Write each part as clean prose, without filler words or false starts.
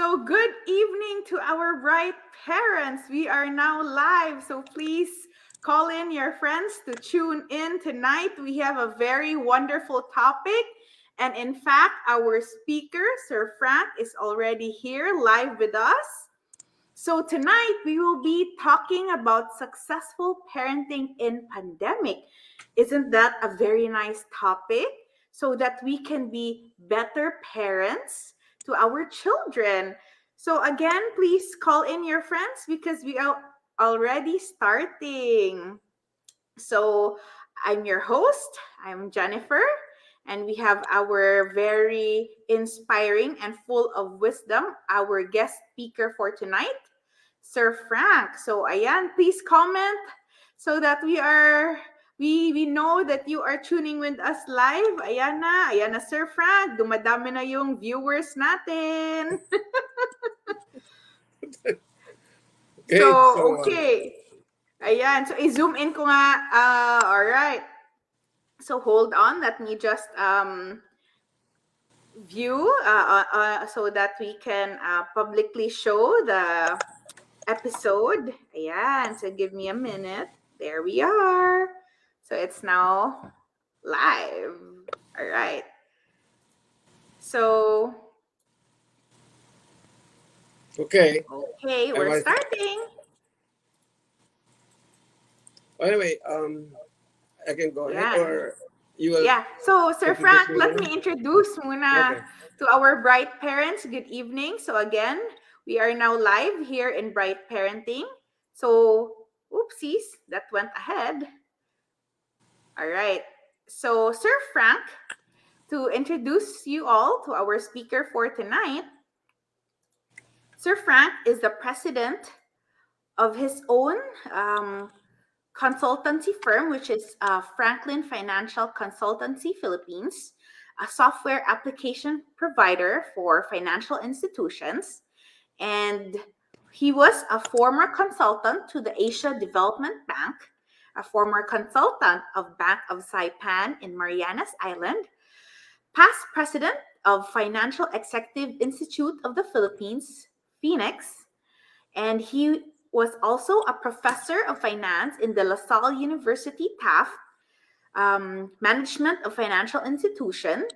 So, good evening to our bright parents. We are now live, so please call in your friends to tune in tonight. We have a very wonderful topic, and in fact, our speaker, Sir Frank, is already here live with us. So, tonight we will be talking about successful parenting in pandemic. Isn't that a very nice topic? So that we can be better parents to our children. So again, please call in your friends because we are already starting. So I'm your host. I'm Jennifer, and we have our very inspiring and full of wisdom, our guest speaker for tonight, Sir Frank. So ayan, please comment so that we know that you are tuning with us live. Ayan na Sir Frank, dumadami na yung viewers natin. Okay, So, so okay. Ayan, so i-zoom in ko nga. All right. So hold on, let me just view so that we can publicly show the episode. Ayan, so give me a minute. There we are. So it's now live. All right. So, okay. okay, I we're was starting. anyway. I can go ahead, Ayan. or you will Yeah. So, Sir introduce Frank, me let again. me introduce muna Okay. to our Bright Parents. Good evening. So, again, we are now live here in Bright Parenting. So, oopsies, that went ahead. All right. So, Sir Frank, to introduce you all to our speaker for tonight, Sir Frank is the president of his own consultancy firm, which is Franklin Financial Consultancy Philippines, a software application provider for financial institutions. And he was a former consultant to the Asia Development Bank, a former consultant of Bank of Saipan in Marianas Island, past president of Financial Executive Institute of the Philippines, Phoenix, and he was also a professor of finance in the LaSalle University Taft Management of Financial Institution.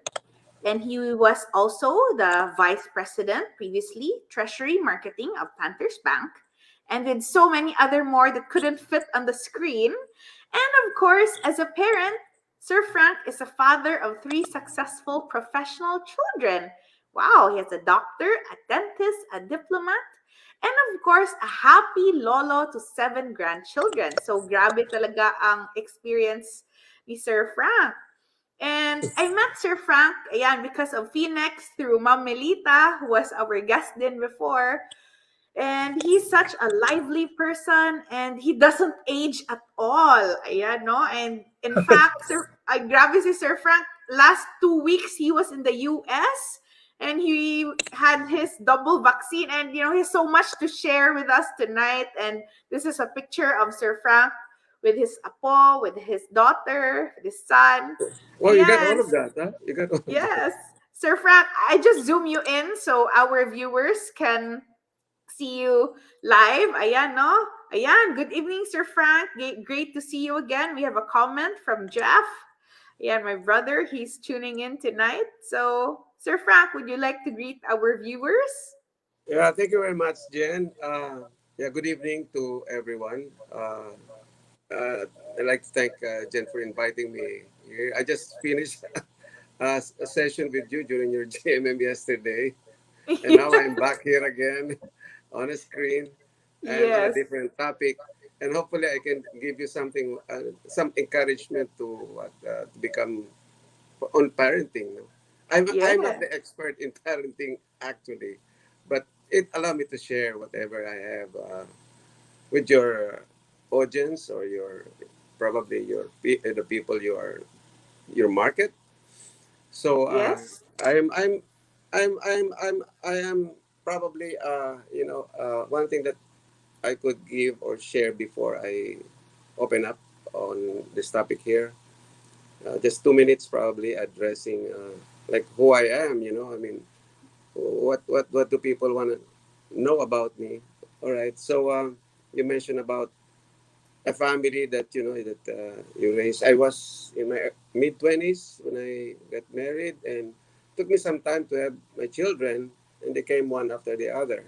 And he was also the vice president, previously Treasury Marketing of Panthers Bank, and with so many other more that couldn't fit on the screen. And of course, as a parent, Sir Frank is a father of three successful professional children. Wow, he has a doctor, a dentist, a diplomat, and of course, a happy lolo to seven grandchildren. So grabe talaga ang experience ni Sir Frank. And I met Sir Frank, ayan, because of Phoenix through Ma'am Melita, who was our guest din before. And he's such a lively person and he doesn't age at all. Ayan, no? And in fact, I grabe si Sir Frank, last 2 weeks he was in the US and he had his double vaccine and he has so much to share with us tonight. And this is a picture of Sir Frank with his apo, with his daughter, with his son. Well, you got Ayan. all of that, huh? You got all of that. Yes. Sir Frank, I just zoom you in so our viewers can see you live. Ayan, no? Ayan, good evening, Sir Frank. Great to see you again. We have a comment from Jeff. Ayan, my brother, he's tuning in tonight. So, Sir Frank, would you like to greet our viewers? Yeah, thank you very much, Jen. Yeah, good evening to everyone. I'd like to thank Jen for inviting me here. I just finished a session with you during your GMM yesterday, and now I'm back here again on a screen and on a Yes. different topic. And hopefully, I can give you something, some encouragement to become on parenting. No? I'm not Yeah. the expert in parenting actually, but it allowed me to share whatever I have with your audience or your probably the people your market. So Yes. I am probably one thing that I could give or share before I open up on this topic here. Just 2 minutes probably addressing like who I am. I mean, what do people want to know about me? All right. So you mentioned about a family that that you raised. I was in my mid 20s when I got married, and took me some time to have my children, and they came one after the other.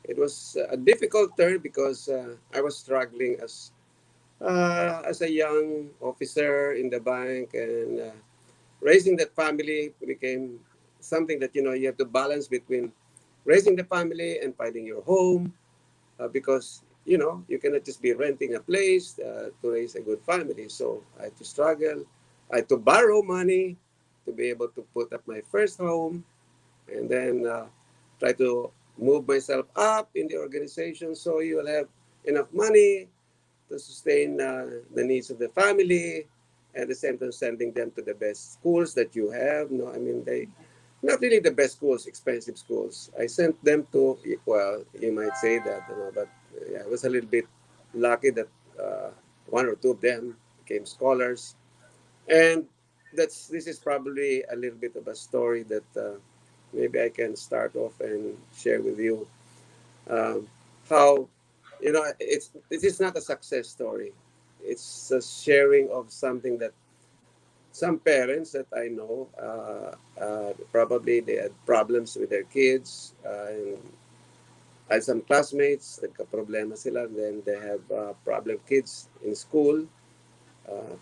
It was a difficult turn because I was struggling as a young officer in the bank, and raising that family became something that you have to balance between raising the family and finding your home, because you cannot just be renting a place to raise a good family. So I had to struggle. I had to borrow money to be able to put up my first home, and then try to move myself up in the organization so you will have enough money to sustain the needs of the family, at the same time sending them to the best schools that you have. No, I mean, they not really the best schools, expensive schools. I sent them to, well, you might say that, but yeah, I was a little bit lucky that uh, one or two of them became scholars. And this is probably a little bit of a story that maybe I can start off and share with you, um, how this is not a success story. It's a sharing of something that some parents that I know, probably they had problems with their kids, and I had some classmates nagka-problema sila, then they have problem kids in school.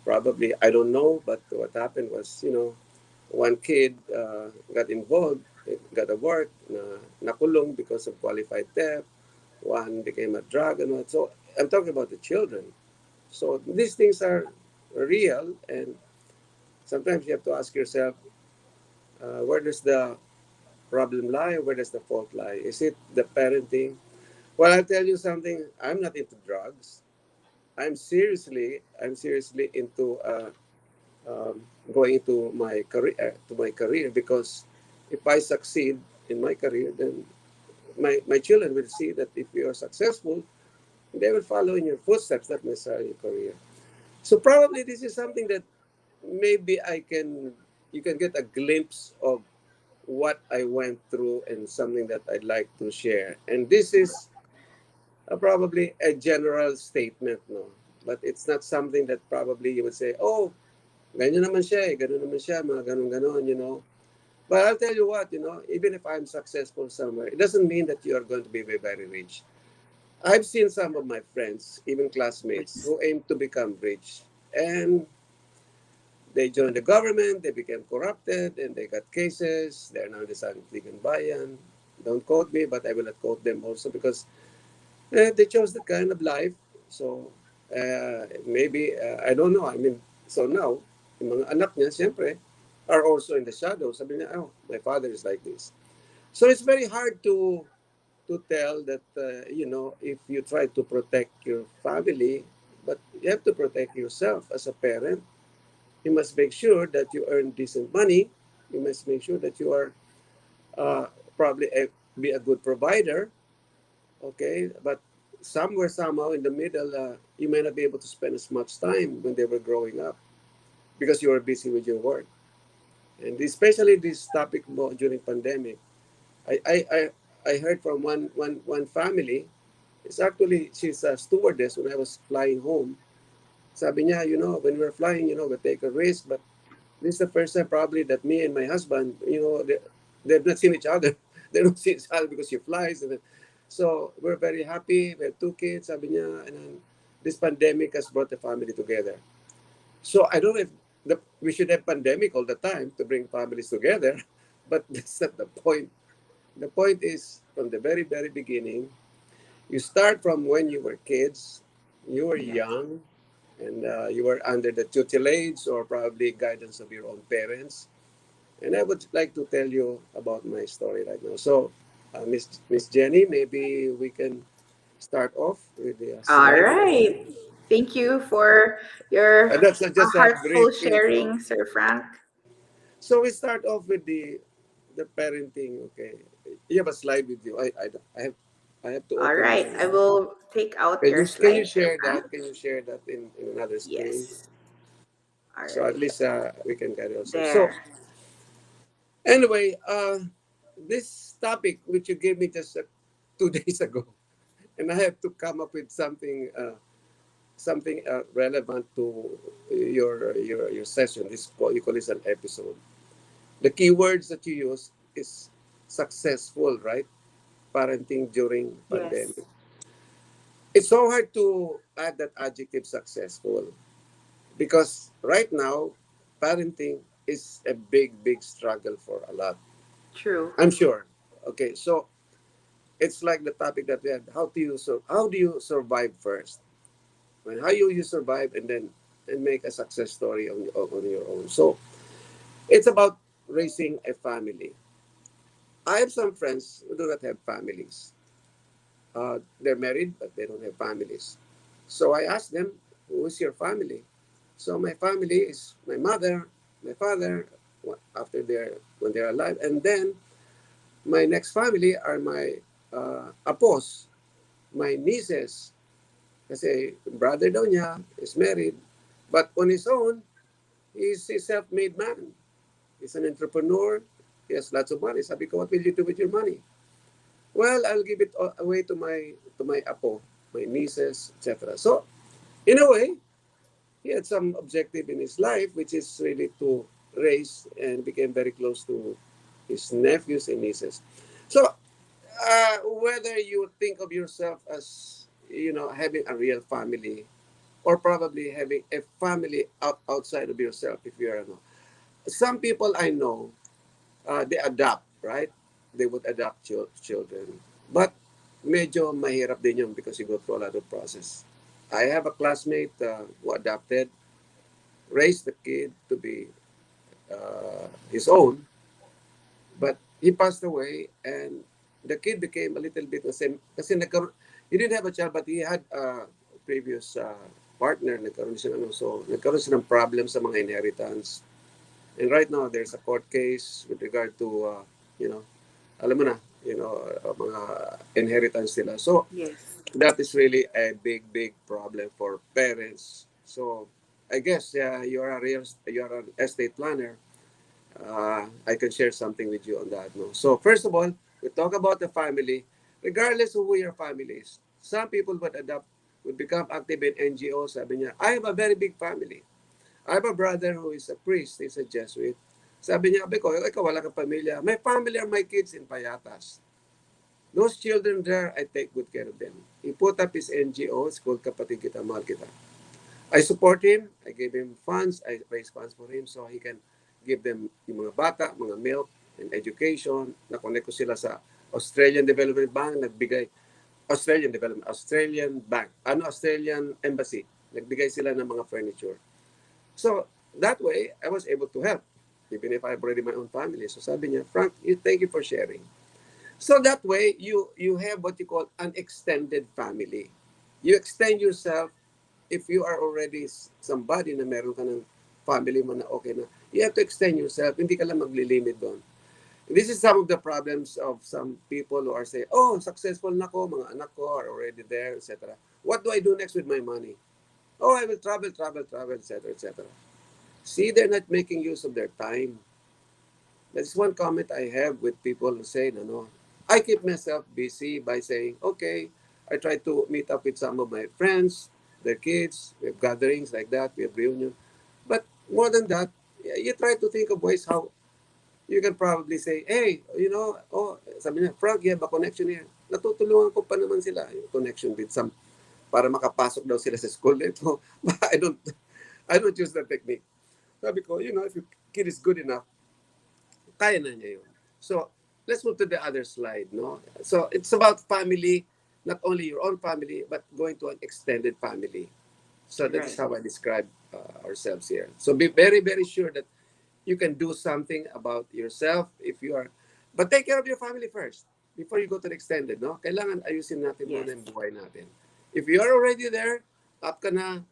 Probably I don't know, but what happened was, one kid got involved, got a work na nakulong because of qualified theft. One became a drug and what. So I'm talking about the children. So these things are real, and sometimes you have to ask yourself, where does the problem lie? Where does the fault lie? Is it the parenting? Well, I'll tell you something. I'm not into drugs. I'm seriously into um, going to my career, because if I succeed in my career, then my children will see that if you are successful, they will follow in your footsteps, not necessarily your career. So probably this is something that maybe you can get a glimpse of what I went through, and something that I'd like to share. And this is probably a general statement, no? But it's not something that probably you would say, oh, ganyan naman siya, ganun naman siya, mga ganun. But I'll tell you what, even if I'm successful somewhere, it doesn't mean that you are going to be very, very rich. I've seen some of my friends, even classmates, who aim to become rich. And they joined the government, they became corrupted, and they got cases. They're now in the Sangligan Bayan. Don't quote me, but I will not quote them also, because they chose that kind of life. So maybe, I don't know. I mean, so now, yung mga anak niya, siyempre, are also in the shadow. Sabi niya, oh, my father is like this. So it's very hard to tell that, if you try to protect your family, but you have to protect yourself as a parent. You must make sure that you earn decent money. You must make sure that you are uh, probably be a good provider. Okay, but somewhere, somehow in the middle, you may not be able to spend as much time when they were growing up, because you are busy with your work. And especially this topic during pandemic, I I, I, I heard from one family. It's actually, she's a stewardess. When I was flying home, sabi niya, when we're flying, we take a risk, but this is the first time probably that me and my husband, they've not seen each other. They don't see each other because she flies. And then, so we're very happy. We have two kids, sabi niya, and then this pandemic has brought the family together. So I don't know if we should have pandemic all the time to bring families together, but that's not the point. The point is, from the very, very beginning, you start from when you were kids, you were Yeah. young, and you were under the tutelage or probably guidance of your own parents. And I would like to tell you about my story right now. So, Miss Jenny, maybe we can start off with the All slide. right. Thank you for your That's just a brief heartful intro. sharing, Sir Frank. So we start off with the parenting. Okay, you have a slide with you. I have to All open right. my. I will take out Can your you slide, Sir share Frank. that? Can you share that in another screen? Yes. All So at right. least we can get it also. So There. anyway, this topic which you gave me just 2 days ago, and I have to come up with something relevant to your session. You call this an episode. The keywords that you use is successful, right? Parenting during Yes. pandemic. It's so hard to add that adjective successful because right now parenting is a big struggle for a lot. True. I'm sure. Okay, so it's like the topic that we had. How do you survive first? When how you survive and then and make a success story on your own. So it's about raising a family. I have some friends who do not have families. They're married but they don't have families. So I asked them, "Who's your family?" So my family is my mother, my father, after they're when they're alive, and then my next family are my apos, my nieces. Kasi brother daw niya is married, but on his own, he's a self-made man. He's an entrepreneur. He has lots of money. Sabi ko, what will you do with your money? Well, I'll give it away to my apo, my nieces, etc. So, in a way, he had some objective in his life, which is really to raise and became very close to his nephews and nieces. So, whether you think of yourself as having a real family or probably having a family outside of yourself, if you're some people I know, they adopt, right? They would adopt children. But medyo mahirap din yun because you go through a lot of process. I have a classmate who adopted, raised the kid to be his own, but he passed away and the kid became a little bit the same. Kasi he didn't have a child but he had a previous partner. Nagkaroon siya, so nagkaroon siya ng problem sa mga inheritance. And right now, there's a court case with regard to, you know, alam mo na, mga inheritance nila. So, Yes. that is really a big problem for parents. So, I guess you're an estate planner. I can share something with you on that. No? So, first of all, we talk about the family. Regardless of who your family is, some people would become active in NGOs. Sabi niya, I have a very big family. I have a brother who is a priest, he's a Jesuit. Sabi niya, ko, ikaw wala kang pamilya. My family are my kids in Payatas. Those children there, I take good care of them. He put up his NGO, it's called Kapatid Kita, Mahal Kita. I support him, I gave him funds, I raise funds for him so he can give them yung mga bata, mga milk, and education. Nakonect ko sila sa Australian Development Bank, Australian Bank, Australian Embassy. Nagbigay sila ng mga furniture. So that way, I was able to help, even if I have already my own family. So sabi niya, Frank, thank you for sharing. So that way, you have what you call an extended family. You extend yourself if you are already somebody na meron ka ng family mo na okay na. You have to extend yourself. Hindi ka lang maglilimit doon. This is some of the problems of some people who are saying, oh, successful na ko, mga anak ko are already there, etc. What do I do next with my money? Oh, I will travel, etc., etc. See, they're not making use of their time. That's one comment I have with people who say, no, I keep myself busy by saying, okay, I try to meet up with some of my friends, their kids, we have gatherings like that, we have reunion. But more than that, you try to think of ways how you can probably say, hey, oh, sabi niya, Frank, you have a connection here. Natutulungan ko pa naman sila, yung connection with some, para makapasok daw sila sa school nito. I don't use that technique. Sabi ko, if your kid is good enough, kaya na niya yun. So, let's move to the other slide, no? So, it's about family, not only your own family, but going to an extended family. So, that is Right. how I describe ourselves here. So, be very sure that you can do something about yourself if you are, but take care of your family first before you go to the extended, no? Kailangan ayusin natin Yes. muna yung buhay natin. If you are already there, up ka na,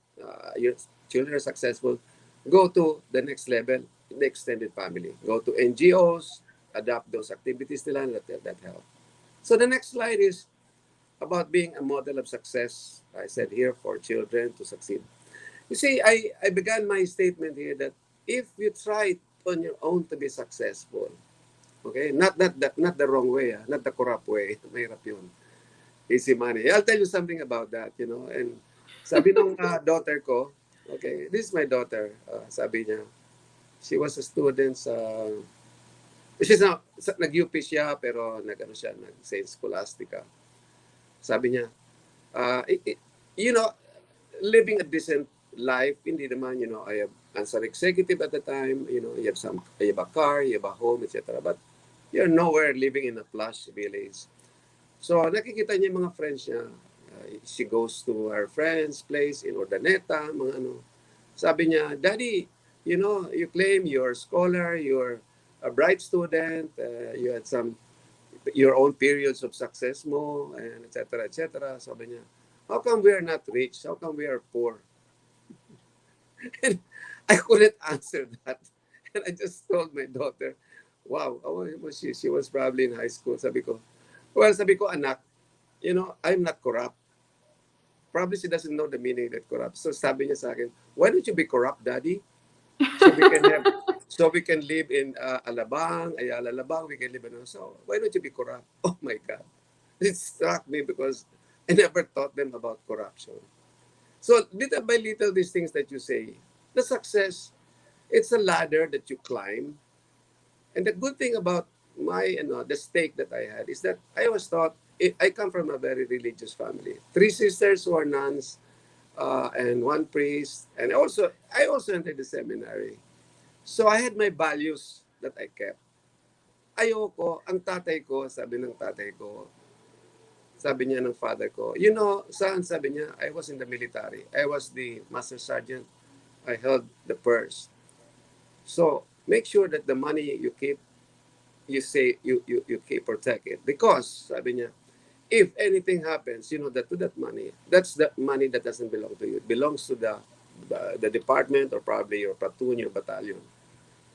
your children are successful, go to the next level, the extended family. Go to NGOs, adopt those activities nila that help. So the next slide is about being a model of success. I said here for children to succeed. You see, I began my statement here that if you try on your own to be successful, Okay? Not the wrong way, not the corrupt way. Mahirap yun. Easy money. I'll tell you something about that, you know. And sabi nung daughter ko, okay, this is my daughter, sabi niya, she was a student sa, she's not, nag-UP siya, pero nag-ano siya, nag-Saint Scholastica. Sabi niya, you know, living a decent life, hindi naman, you know, I have answer executive at the time, you know, you have a car, you have a home, etc. But you're nowhere living in a plush village. So, nakikita niya yung mga friends niya. She goes to her friend's place in Urdaneta, mga ano. Sabi niya, Daddy, you know, you claim you're a scholar, you're a bright student, you had some your own periods of success mo, and etc. etc. Sabi niya, how come we are not rich? How come we are poor? And I couldn't answer that. And I just told my daughter, wow, how was she? She was probably in high school. Sabi ko, anak, you know, I'm not corrupt. Probably she doesn't know the meaning of corrupt. So sabi niya sa akin, why don't you be corrupt, Daddy? So we can have, so we can live in Alabang, Ayala Alabang, we can live in, so why don't you be corrupt? Oh my God. It struck me because I never taught them about corruption. So little by little, these things that you say, the success, it's a ladder that you climb. And the good thing about my, you know, the stake that I had is that I was taught, I come from a very religious family. Three sisters who are nuns, and one priest. And I also entered the seminary. So I had my values that I kept. Ayoko, ang tatay ko, sabi ng tatay ko, sabi niya ng father ko, you know, saan, sabi niya, I was in the military. I was the master sergeant. I held the purse. So make sure that the money you keep, you say, you keep protect it. Because, sabi niya, if anything happens, you know, that to that money, that's the money that doesn't belong to you. It belongs to the department or probably your platoon, your battalion.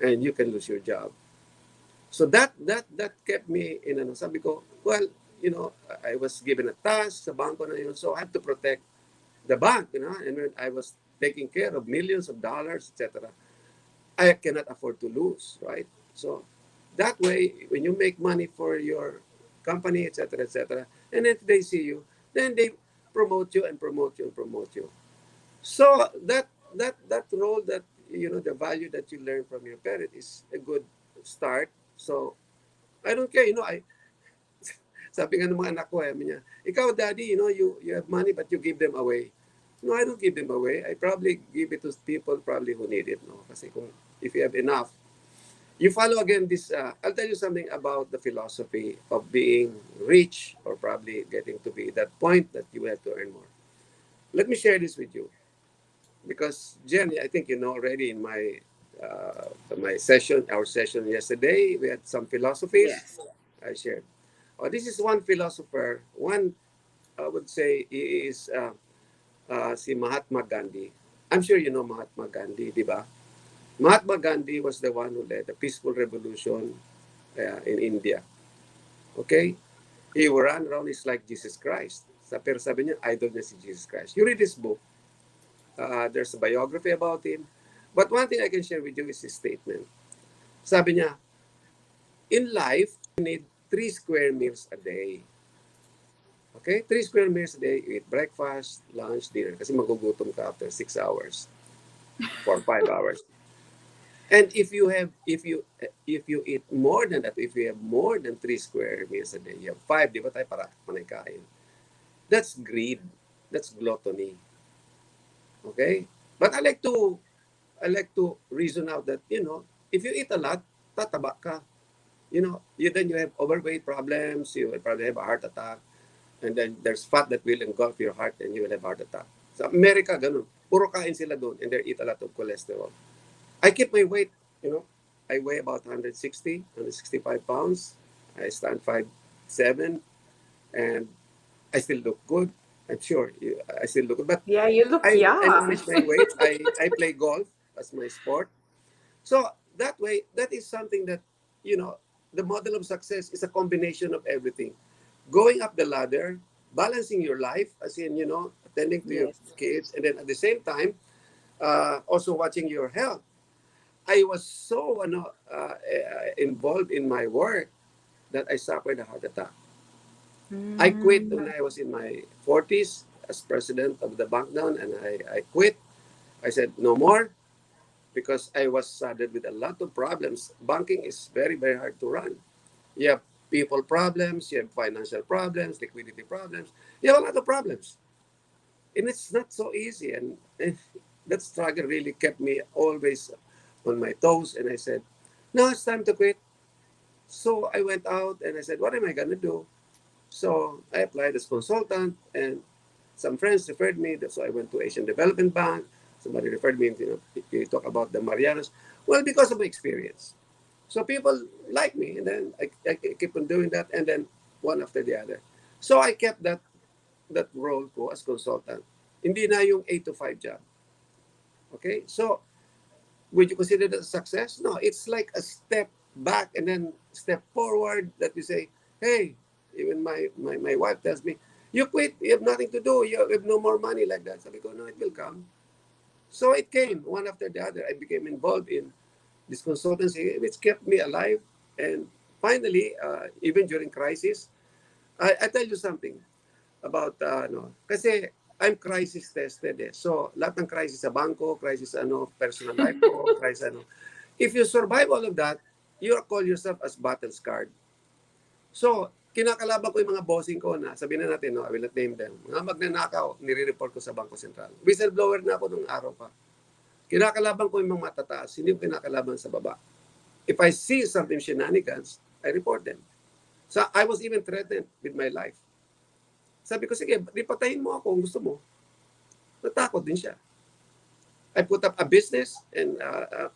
And you can lose your job. So that kept me in ano. Sabi ko, well, you know, I was given a task sa banko na yun, so I have to protect the bank, you know, and when I was taking care of millions of dollars, etc., I cannot afford to lose, right? So that way, when you make money for your company, etc., and if they see you, then they promote you and promote you and promote you. So that role, that, you know, the value that you learn from your parent is a good start. So I don't care, you know, sabi nga ng mga anak ko, niya, ikaw, Daddy, you know, you have money but you give them away. No, I don't give them away. I probably give it to people probably who need it. No? Kasi kung, if you have enough, you follow again this, I'll tell you something about the philosophy of being rich or probably getting to be that point that you have to earn more. Let me share this with you. Because Jenny, I think you know already in my session, our session yesterday, we had some philosophies Yes. I shared. Oh, this is one philosopher. One, I would say, is si Mahatma Gandhi. I'm sure you know Mahatma Gandhi, di ba? Mahatma Gandhi was the one who led the peaceful revolution in India. Okay? He ran around, he's like Jesus Christ. Pero sabi niya, idol niya si Jesus Christ. You read this book, there's a biography about him. But one thing I can share with you is his statement. Sabi niya, in life, you need 3 square meals a day. Okay? 3 square meals a day. You eat breakfast, lunch, dinner. Kasi magugutom ka after 6 hours, 4 5 hours. And if you eat more than that, if you have more than 3 square meals a day, you have 5, di ba tayo para panay kain? That's greed. That's gluttony. Okay? But I like to reason out that, you know, if you eat a lot, tataba ka. You know, then you have overweight problems, you will probably have a heart attack, and then there's fat that will engulf your heart and you will have heart attack. Sa America, ganun. Puro kain sila doon and they eat a lot of cholesterol. I keep my weight, you know. I weigh about 160, 165 pounds. I stand 5'7", and I still look good. I'm sure I still look good. But Yeah, you look I young. manage my weight. I play golf as my sport. So that way, that is something that, you know, the model of success is a combination of everything. Going up the ladder, balancing your life, as in, you know, attending to your Yes. kids, and then at the same time, also watching your health. I was so involved in my work that I suffered a heart attack. I quit Mm. when I was in my 40s as president of the bank down, and I quit. I said, no more, because I was saddled with a lot of problems. Banking is very, very hard to run. You have people problems, you have financial problems, liquidity problems. You have a lot of problems. And it's not so easy. And that struggle really kept me always on my toes. And I said, no, it's time to quit. So I went out and I said, what am I going to do? So I applied as consultant, and some friends referred me. So I went to Asian Development Bank. Somebody referred me, you talk about the Marianas. Well, because of my experience. So people like me, and then I keep on doing that, and then one after the other. So I kept that role ko as consultant. Hindi na yung 8 to 5 job. Okay? So, would you consider that a success? No, it's like a step back and then step forward that you say, hey, even my wife tells me, you quit, you have nothing to do, you have no more money like that. Sabi ko, no, it will come. So it came one after the other. I became involved in this consultancy, which kept me alive. And finally, even during crisis, I tell you something about, no, kasi I'm crisis tested eh. So, lahat ng crisis sa banko, crisis personal life ko, crisis If you survive all of that, you call yourself as battle scarred. So, kinakalaban ko yung mga bossing ko na, sabihin na natin, no, I will not name them, mga magnanakaw, nire-report ko sa Bangko Sentral. Whistleblower na ako nung araw pa. Kinakalaban ko yung mga matataas, hindi ko kinakalaban sa baba. If I see something shenanigans, I report them. So, I was even threatened with my life. Sabi ko, sige, di patayin mo ako kung gusto mo. Natakot din siya. I put up a business, and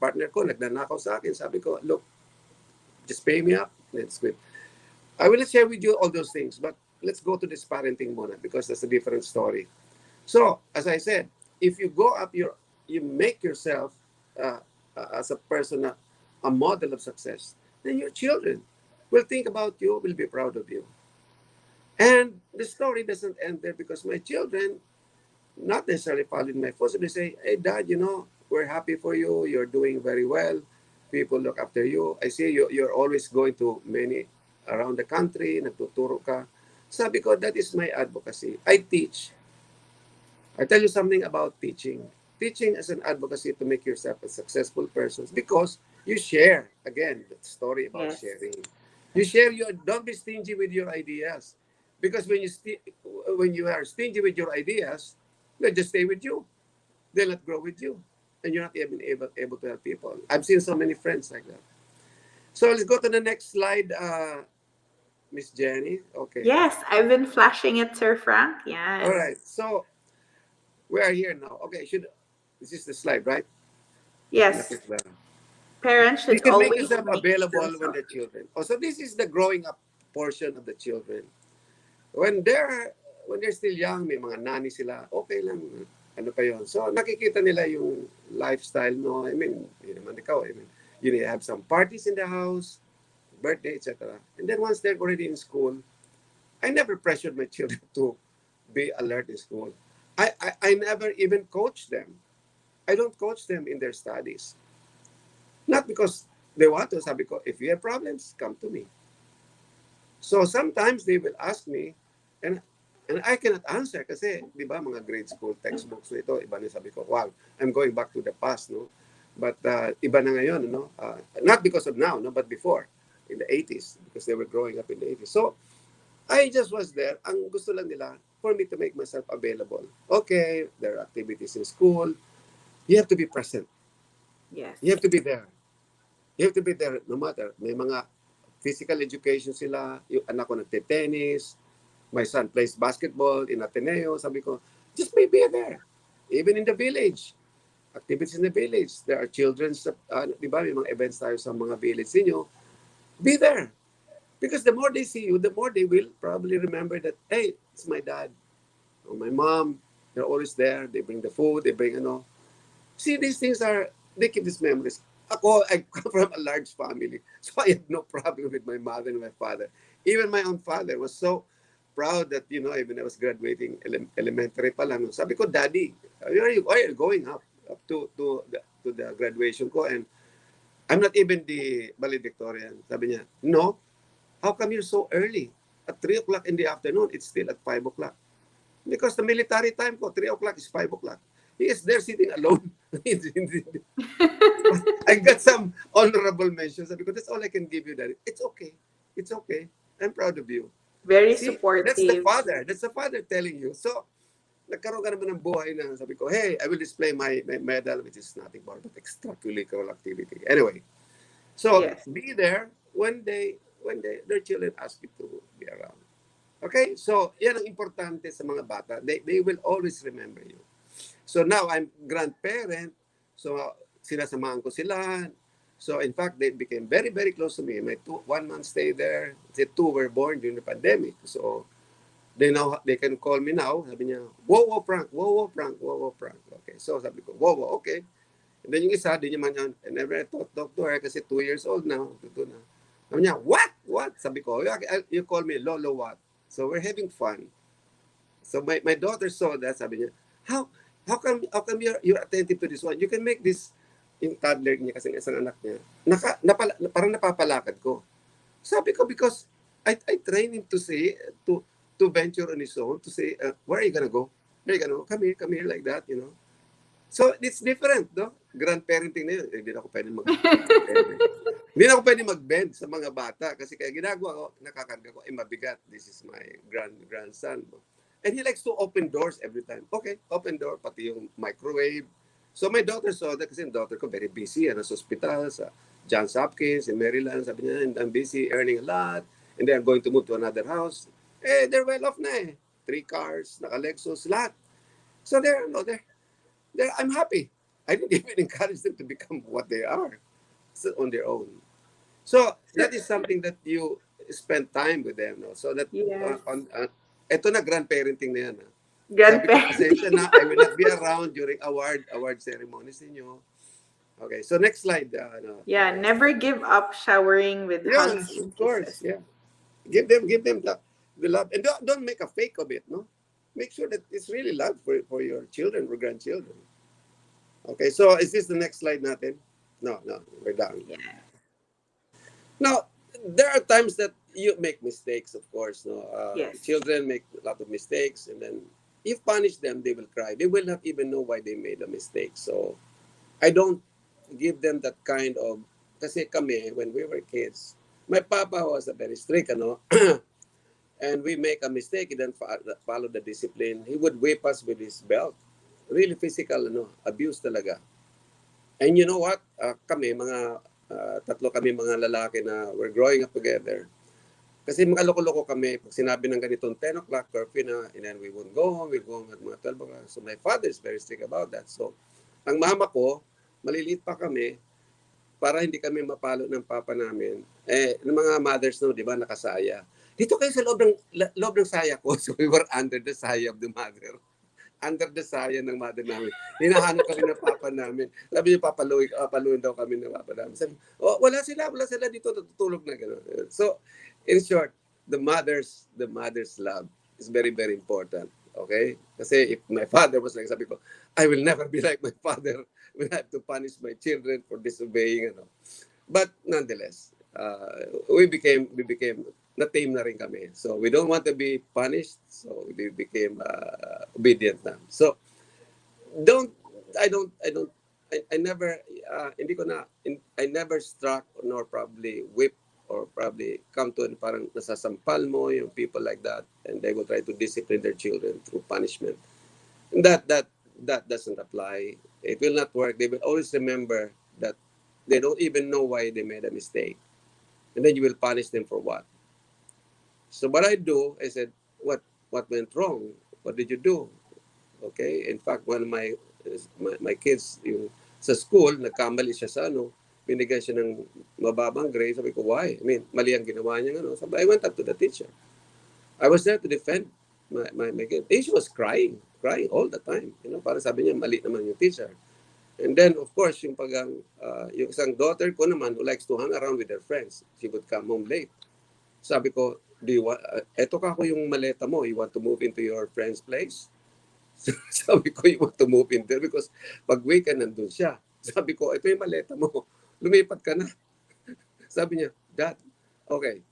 partner ko, nagnanakaw sa akin. Sabi ko, look, just pay me up. Let's quit. I will not share with you all those things, but let's go to this parenting muna, because that's a different story. So, as I said, if you go up you make yourself as a person, a model of success, then your children will think about you, will be proud of you. And the story doesn't end there, because my children not necessarily following my footsteps. They say, hey, Dad, we're happy for you. You're doing very well. People look after you. I see you're always going to many around the country. Nagtuturo ka. Sabi ko, that is my advocacy. I teach. I tell you something about teaching. Teaching as an advocacy to make yourself a successful person, because you share. Again, the story about Yes. sharing. You share don't be stingy with your ideas. Because when you are stingy with your ideas, they'll just stay with you. They'll not grow with you. And you're not even able to help people. I've seen so many friends like that. So let's go to the next slide, Miss Jenny. Okay. Yes, I've been flashing it, Sir Frank. All Yes. right. So we are here now. Okay. This is the slide, right? Yes, parents You should can make always yourself make available when themselves. they're children. Also, this is the growing up portion of the children. When they're still young, may mga nanny sila, okay lang. Ano pa yon? So, nakikita nila yung lifestyle, no? I mean, yun naman ikaw, I mean, you have some parties in the house, birthday, etc. And then once they're already in school, I never pressured my children to be alert in school. I never even coach them. I don't coach them in their studies. Not because they want to. Sabi ko, if you have problems, come to me. So sometimes they will ask me, and and I cannot answer kasi, di ba, mga grade school textbooks na ito, iba na sabi ko, wow, I'm going back to the past, no? But iba na ngayon, no? Not because of now, no, but before, in the 80s, because they were growing up in the 80s. So, I just was there. Ang gusto lang nila, for me to make myself available. Okay, there are activities in school. You have to be present. Yes. You have to be there. You have to be there no matter. May mga physical education sila. Yung anak ko nagte-tennis. My son plays basketball in Ateneo. Sabi ko, just be there. Even in the village. Activities in the village. There are children's, di ba, may mga events tayo sa mga village ninyo. Be there. Because the more they see you, the more they will probably remember that, hey, it's my dad or my mom. They're always there. They bring the food. They bring, See, these things they keep these memories. I come from a large family, so I had no problem with my mother and my father. Even my own father was so proud that, even I was graduating elementary pa lang, sabi ko, Daddy, where are you going up to the graduation ko? And I'm not even the valedictorian. Sabi niya, no, how come you're so early? At 3 o'clock in the afternoon, it's still at 5 o'clock. Because the military time ko, 3 o'clock is 5 o'clock. He is there sitting alone. I got some honorable mentions. Sabi ko, that's all I can give you, Daddy. It's okay. It's okay. I'm proud of you. Very See, that's the supportive. father. That's the father telling you. So, nagkaroon ka naman ng buhay na sabi ko, hey, I will display my medal, which is nothing more but extracurricular activity. Anyway, so Yes. be there when their children ask you to be around. Okay? So, yan ang importante sa mga bata. They will always remember you. So now I'm grandparent. So sinasamahan ko sila. So in fact, they became very, very close to me. My 1 month stay there. The 2 were born during the pandemic. So they can call me now. Sabi niya, wow, Frank, wow, Frank, wow, Frank. Okay, so sabi ko, wow, okay. And then yung isa, di niya man yan, I never talk to her kasi 2 years old now. Tuto na. Sabi niya, what? Sabi ko, you call me Lolo what? So we're having fun. So my daughter saw that, sabi niya, how how come you're attentive to this one? You can make this yung toddler niya kasi isang anak niya. Parang napapalakad ko. Sabi ko because I train him to say to venture on his own to say where are you gonna go? Where are you gonna go? Come here like that, you know. So it's different, no? Grandparenting na yun. Hindi na ako pwede hindi na ako pwede mag-bend sa mga bata kasi kaya ginagawa ko, nakakarga ko, mabigat. This is my grandson. And he likes to open doors every time. Okay, open door, pati yung microwave. So my daughter saw that kasi yung daughter ko very busy. Sa hospital, sa Johns Hopkins in Maryland. Sabi niya, I'm busy earning a lot. And they're going to move to another house. They're well off na 3 cars, naka-Lexus, lahat. So I'm happy. I didn't even encourage them to become what they are on their own. So that is something that you spend time with them. No? So that Yes. ito na grandparenting na yan. Sabi ko, pasensya Grandparenting. na, I will not be around during award ceremonies ninyo. Okay, so next slide. Yeah, never give up showering with hugs Yes, and of course. kisses. Yeah, give them the love, and don't make a fake of it. No, make sure that it's really love for your children or grandchildren. Okay, so is this the next slide natin? No, we're done. Yeah. Now, there are times that you make mistakes, of course. No, Yes. children make a lot of mistakes, and then if punish them, they will cry. They will not even know why they made a mistake. So, I don't give them that kind of. Kasi kami, when we were kids, my papa was a very strict, and we make a mistake, he didn't follow the discipline. He would whip us with his belt. Really physical, abuse talaga. And you know what? Kami, mga tatlo kami mga lalaki na we're growing up together. Kasi mga loko-loko kami, pag sinabi ng ganitong 10 o'clock curfew na, and then we won't go home, we'll go home at mga 12 o'clock. So my father is very strict about that. So, ang mama ko, maliliit pa kami, para hindi kami mapalo ng papa namin. Ng mga mothers no, di ba, nakasaya. Dito kayo sa loob ng saya ko. So we were under the saya of the mother. Under the saya ng mother namin. Hinahanap kami ng papa namin. Sabi niya, papaluin daw kami ng papa namin. Sabi, wala sila dito, natutulog na gano'n. So, in short, the mother's love is very, very important. Okay? Kasi if my father was like, sabi ko, I will never be like my father when I have to punish my children for disobeying. But nonetheless, we became na-tame na rin kami. So we don't want to be punished. So we became obedient na. So I never I never struck nor probably whip or probably come to parang nasasampal mo yung people like that, and they will try to discipline their children through punishment. And that doesn't apply. It will not work. They will always remember that they don't even know why they made a mistake. And then you will punish them for what? So what I do, I said, what went wrong? What did you do? Okay? In fact, one of my kids, yung sa school, nagkamali siya sa binigyan siya ng mababang grade. Sabi ko, why? I mean, mali ang ginawa niya. Sabi, I went up to the teacher. I was there to defend my kid. She was crying all the time. Para sabi niya, mali naman yung teacher. And then, of course, yung isang daughter ko naman who likes to hang around with her friends, she would come home late. Sabi ko, eto ka ko yung maleta mo, you want to move into your friend's place? Sabi ko, you want to move in there because pag weekend nandun siya. Sabi ko, ito yung maleta mo. lumipat ka na. Sabi niya, Dad, okay.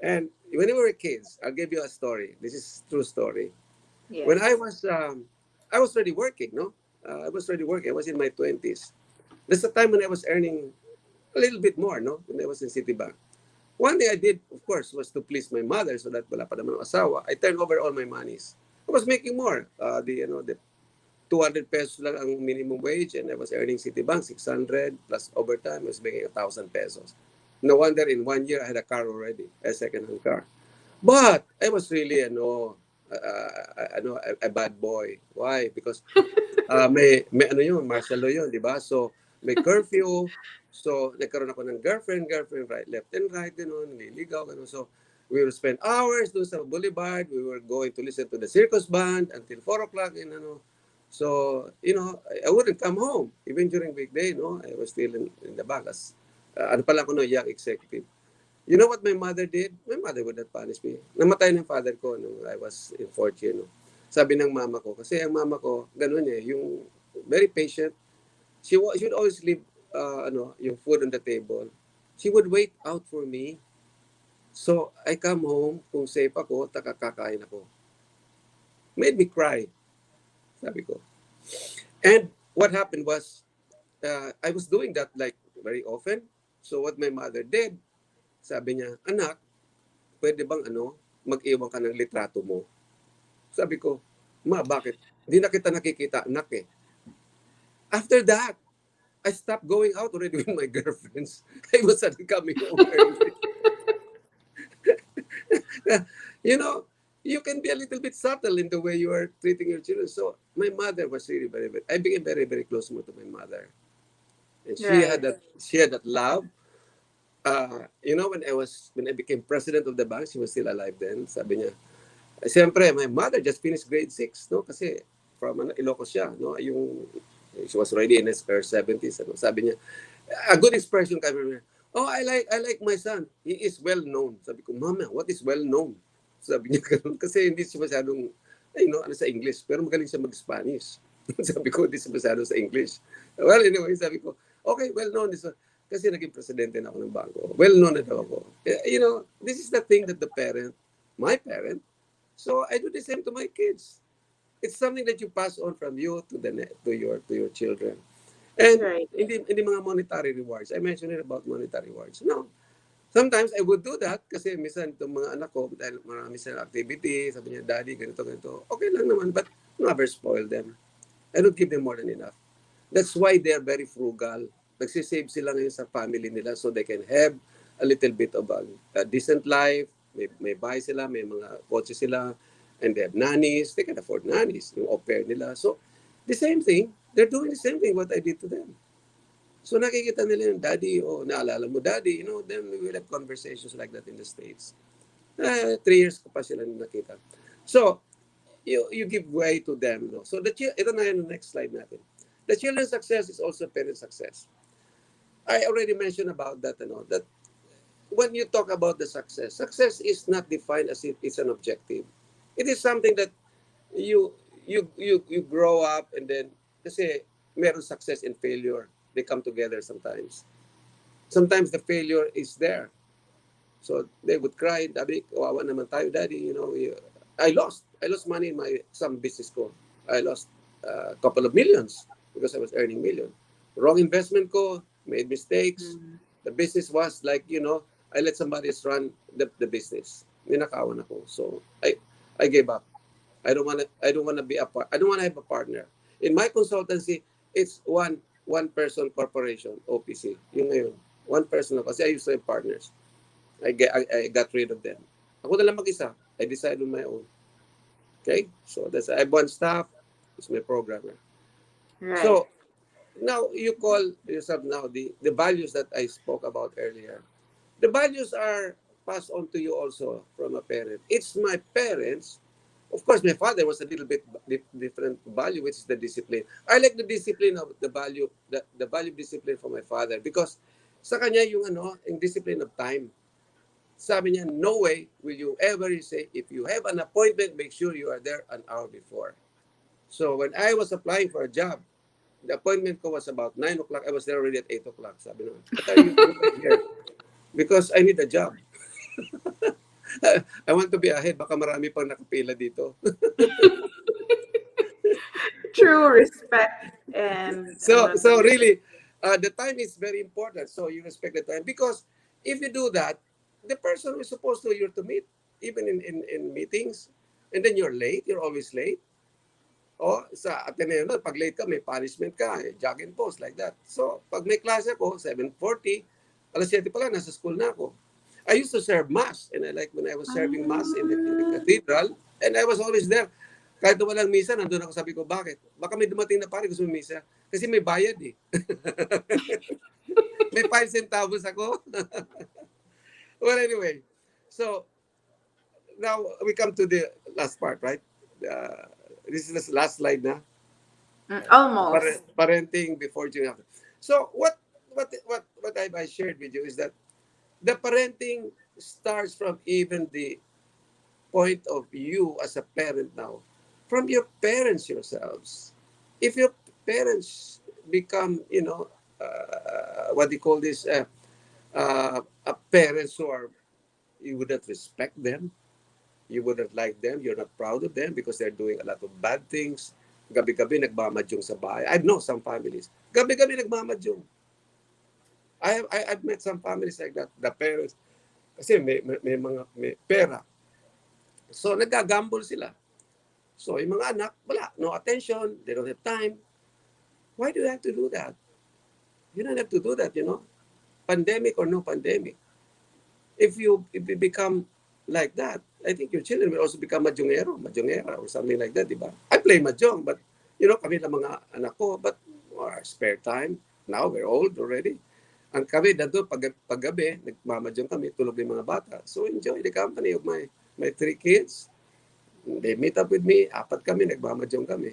And when we were kids, I'll give you a story. This is true story. When Yes. I was already working, no? I was already working. I was in my 20s. That's the time when I was earning a little bit more, no? When I was in Citibank. One thing I did, of course, was to please my mother so that wala pa naman ang asawa. I turned over all my monies. I was making more. The 200 pesos lang ang minimum wage and I was earning Citibank 600 plus overtime. I was making 1,000 pesos. No wonder in 1 year I had a car already, a second-hand car. But I was really a bad boy. Why? Because may ano yun, martial law yun, di ba? So, may curfew. So, nagkaroon ako ng girlfriend, right, left and right, nililigaw, gano'n. So, we would spend hours doon sa boulevard. We were going to listen to the circus band until 4 o'clock, and ano. So, I wouldn't come home. Even during weekday, no? I was still in the bank as, ano pala ako, no, young executive. You know what my mother did? My mother would not punish me. Namatay ng father ko nung I was in fourth year. No? Sabi ng mama ko, kasi ang mama ko, ganun yung very patient. She would always leave yung food on the table. She would wait out for me. So, I come home, kung safe ako, kakain ako. Made me cry, sabi ko. And what happened was, I was doing that like very often. So, what my mother did, sabi niya, anak, pwede bang mag-iwan ka ng litrato mo? Sabi ko, ma, bakit? Hindi na kita nakikita, anak eh. After that, I stopped going out already with my girlfriends. I was coming home early. you know, you can be a little bit subtle in the way you are treating your children. So my mother was really very. I became very, very close to my mother, and Right. she had that love. When I became president of the bank, she was still alive then. Sabi niya, siyempre, my mother just finished grade 6, no? Kasi from Ilocos siya, no? She was already in her 70s. Ano? Sabi niya, a good expression kami niya, oh, I like my son. He is well known. Sabi ko, Mama, what is well known? Sabi niya ganun. Kasi hindi siya masyadong, sa English. Pero magaling siya mag-Spanish. Sabi ko, hindi siya masyadong sa English. Well, anyway, sabi ko, okay, well known. Kasi naging presidente na ako ng bangko. Well known na daw ako. This is the thing that my parent, so I do the same to my kids. It's something that you pass on from you to your children. And Right. in the mga monetary rewards, I mentioned it about monetary rewards. No, sometimes I would do that kasi minsan itong mga anak ko, dahil marami silang activity, sabi niya, Daddy, ganito, ganito. Okay lang naman, but never spoil them. I don't give them more than enough. That's why they're very frugal. Nagsisave sila ngayon sa family nila so they can have a little bit of a decent life. May bahay sila, may mga kotse sila, and they have nannies. They can afford nannies, yung au pair nila. So, the same thing, they're doing the same thing what I did to them. So, nakikita nila yung, Daddy, naalala mo, Daddy, then we will have conversations like that in the States. 3 years ko pa sila nakita. So, you give way to them. No? So, ito na yung next slide natin. The children's success is also parent success. I already mentioned about that, that when you talk about the success is not defined as if it's an objective. It is something that you you grow up and then kasi meron success and failure. They come together sometimes. Sometimes the failure is there. So they would cry, Daddy, kawawa naman tayo, Daddy, I lost money in my some business ko. I lost a couple of millions because I was earning million. Wrong investment ko, made mistakes. Mm. The business was like, I let somebody else run the business. Ninakawan ako. So I gave up. I don't wanna be I don't wanna have a partner. In my consultancy, it's one person corporation, OPC. Yung ngayon. One person kasi I used to have partners. I got rid of them. Ako na lang mag-isa. I decide on my own. Okay? So I have one staff. It's my programmer. Right. So now you call yourself now the values that I spoke about earlier. The values are passed on to you also from a parent. It's my parents. Of course, my father was a little bit different value, which is the discipline. I like the discipline of the value discipline for my father because sa kanya yung discipline of time. Sabi niya, no way will you ever say, if you have an appointment, make sure you are there an hour before. So when I was applying for a job, The appointment ko was about 9 o'clock. I was there already at 8 o'clock. Sabi naman, what are you doing here? Because I need a job. I want to be ahead. Baka marami pang nakapila dito. True respect and So whatnot. really, the time is very important. So you respect the time because if you do that, the person who is supposed to you're to meet, even in meetings, and then you're late. You're always late. O sa Ateneo na, pag late ka, may punishment ka, jog and post like that. So pag may klase ako, 7:40, alas 7 pa lang, nasa school na ako. I used to serve mass, and I like when I was serving mass in the Ah, cathedral, and I was always there. Kahit na walang misa, nandun ako, sabi ko, bakit? Baka may dumating na pare, gusto may misa. Kasi may bayad eh. May 5 centavos ako. Well, anyway. So, now we come to the last part, right? This is the last slide na. almost. Parenting before, during, after. So, what I shared with you is that the parenting starts from even the point of you as a parent now, from your parents yourselves. If your parents become, what do you call this, parents who are, you wouldn't respect them, you wouldn't like them, you're not proud of them because they're doing a lot of bad things. Gabi-gabi nagmamadyong sa bahay. I know some families. Gabi-gabi nagmamadyong. I've met some families like that. The parents, kasi may pera. So, nagagamble sila. So, yung mga anak, wala. No attention. They don't have time. Why do you have to do that? You don't have to do that, Pandemic or no pandemic. If you become like that, I think your children will also become mahjongera, or something like that, di ba? I play mahjong, but, kami lang mga anak ko, but our spare time, now we're old already. Ang kami, dito, paggabi, nagmamadyong kami, tulog yung mga bata. So, enjoy the company of my 3 kids. They meet up with me, 4 kami, nagmamadyong kami.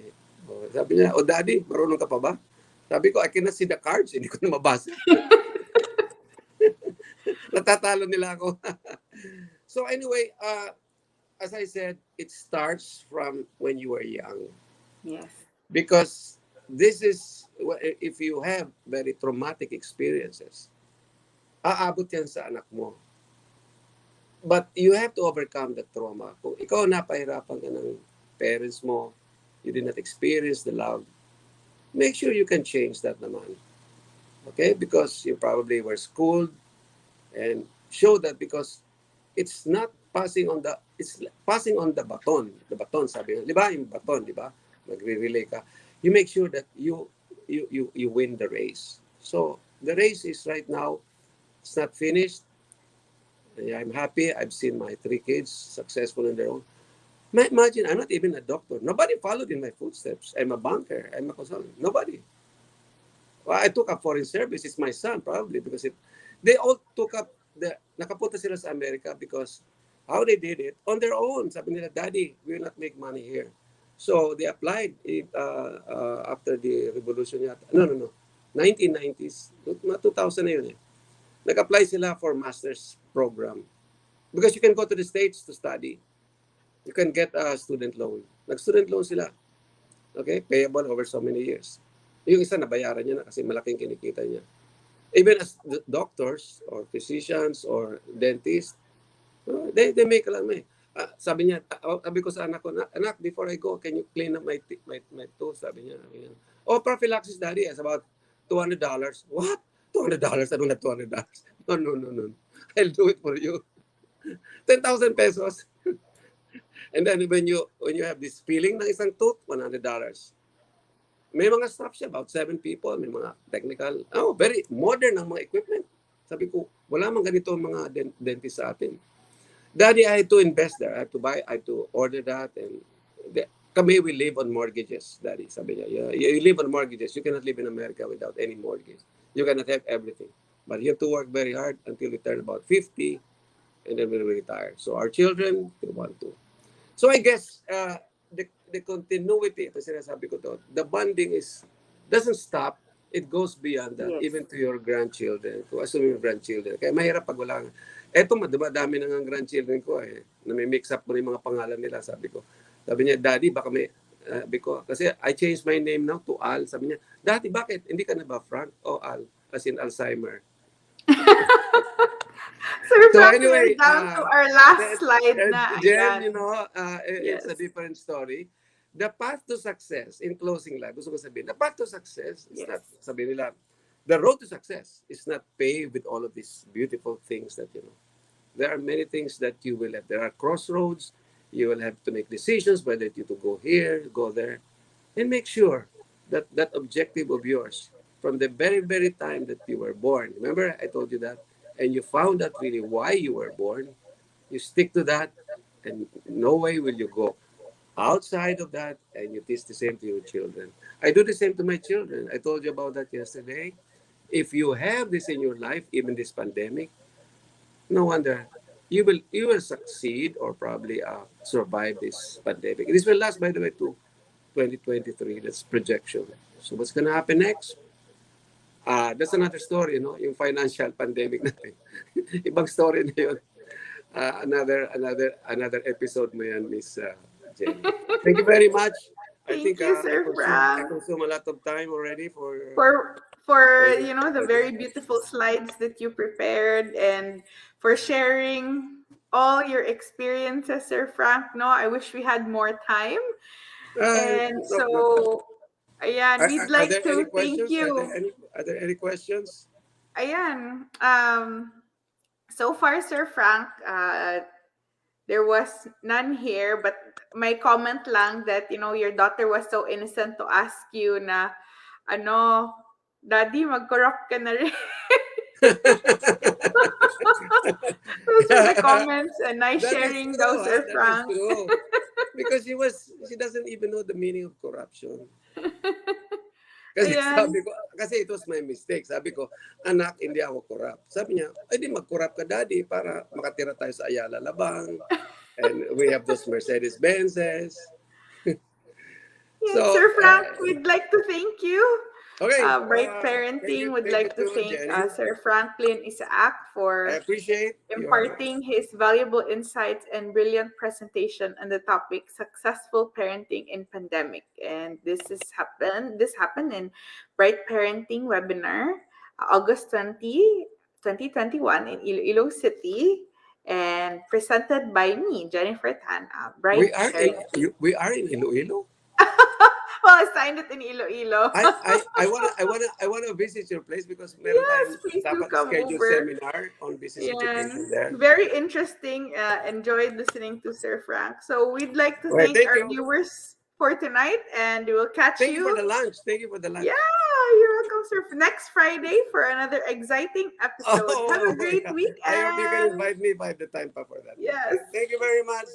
Sabi niya, daddy, marunong ka pa ba? Sabi ko, I cannot see the cards, hindi ko na mabasa. Natatalo nila ako. So anyway, as I said, it starts from when you were young. Yes. Because this is, if you have very traumatic experiences, aabot yan sa anak mo. But you have to overcome the trauma. Kung ikaw napahirapan ka ng parents mo, you did not experience the love, make sure you can change that naman. Okay? Because you probably were schooled, and show that because it's not passing on it's passing on the baton. The baton, sabi nga. Di ba? Yung baton, di ba? Magre-relay ka. You make sure that you win the race. So, the race is right now, it's not finished. I'm happy. I've seen my 3 kids successful in their own. Imagine, I'm not even a doctor. Nobody followed in my footsteps. I'm a banker. I'm a consultant. Nobody. Well, I took up foreign service. It's my son, probably, because they all took up nakapunta sila sa America because how they did it, on their own. Sabi nila, Daddy, we will not make money here. So, they applied after the revolution yata. No. 1990s. 2000 na yun eh. Nag-apply sila for master's program. Because you can go to the States to study. You can get a student loan. Nag-student loan sila. Okay? Payable over so many years. Yung isa, nabayaran niya na kasi malaking kinikita niya. Even as doctors or physicians or dentists, they make a lot of money. Sabi ko sa anak ko, anak, before I go, can you clean up my tooth? Sabi niya. Oh, prophylaxis, Daddy, it's about $200. What? $200? I don't have $200. No. I'll do it for you. 10,000 pesos. And then when you have this feeling ng isang tooth, $100. May mga staff siya, about 7 people, may mga technical, very modern ang mga equipment. Sabi ko, wala mang ganito ang mga dentist sa atin. Daddy, I had to invest there. I had to order that. And kami, we live on mortgages, Daddy. Sabi niya, you live on mortgages. You cannot live in America without any mortgage. You cannot have everything. But you have to work very hard until we turn about 50, and then we retire. So our children, they want to. So I guess, the continuity, ito sinasabi ko to, the bonding doesn't stop. It goes beyond that, Yes. even to your grandchildren. Kung assuming your grandchildren. Kaya mahirap pag wala. Eto, diba, dami na ng grandchildren ko na may mix up mo yung mga pangalan nila, sabi ko. Sabi niya, Daddy, baka may, Because kasi I changed my name now to Al. Sabi niya, dati bakit? Hindi ka na ba Frank? O Al, as in Alzheimer. Sir So Frank, we are anyway, down to our last that, slide na. Jen, Ayan. it's Yes. a different story. The path to success, in closing lang, gusto ko sabihin, the path to success is not, Yes. sabi nila, the road to success is not paved with all of these beautiful things that, there are many things that you will have. There are crossroads. You will have to make decisions whether you to go here, go there, and make sure that that objective of yours from the very, very time that you were born. Remember, I told you that, and you found out really why you were born. You stick to that, and no way will you go outside of that, and you teach the same to your children. I do the same to my children. I told you about that yesterday. If you have this in your life, even this pandemic, no wonder you will succeed or probably survive this pandemic. This will last, by the way, to 2023. That's projection. So what's gonna happen next? That's another story, yung financial pandemic natin. Ibang story na yun. Another episode mo yan, Miss Jenny. Thank you very much. I Thank think you, I Sir consume I Frank, consume a lot of time already for for your the very beautiful slides that you prepared, and for sharing all your experiences, Sir Frank. No, I wish we had more time. And no, no. so, ayan, we'd Are like there any to thank questions? you. Are there any questions? Ayan, so far, Sir Frank, there was none here, but my comment lang that, your daughter was so innocent to ask you na, ano, Daddy, mag-corrupt ka na rin. Those are the comments, and nice That is sharing true, those, Sir That is Frank. true. Because she doesn't even know the meaning of corruption. Kasi Ayan. sabi ko, kasi it was my mistake. Sabi ko, anak, hindi ako corrupt. Sabi niya, di mag-corrupt ka, Daddy, para makatira tayo sa Ayala Labang. And we have those Mercedes-Benzes. Yan, So, Sir Frank, we'd like to thank you. okay. Bright Thank you, Parenting would thank you like to too, thank Jenny. Sir Franklin Isaac I for appreciate your... imparting his valuable insights and brilliant presentation on the topic successful parenting in pandemic. And this happened in Bright Parenting webinar, August 2021 in Iloilo City, and presented by me, Jennifer Tan, Bright We are in Parenting. we are in Iloilo. Well, I signed it in Iloilo. I wanna visit your place because meron Yes, tayong please do dapat come schedule over. seminar on business Yeah, education there. very interesting. Enjoyed listening to Sir Frank. So we'd like to Okay, thank thank our you. viewers for tonight, and we will catch Thank you you. for the lunch. Thank you for the lunch. Yeah, you're welcome, sir. Next Friday for another exciting episode. Have a Oh, great yeah. I hope you can weekend. invite me by the time pa for that. Yes. Thank you very much.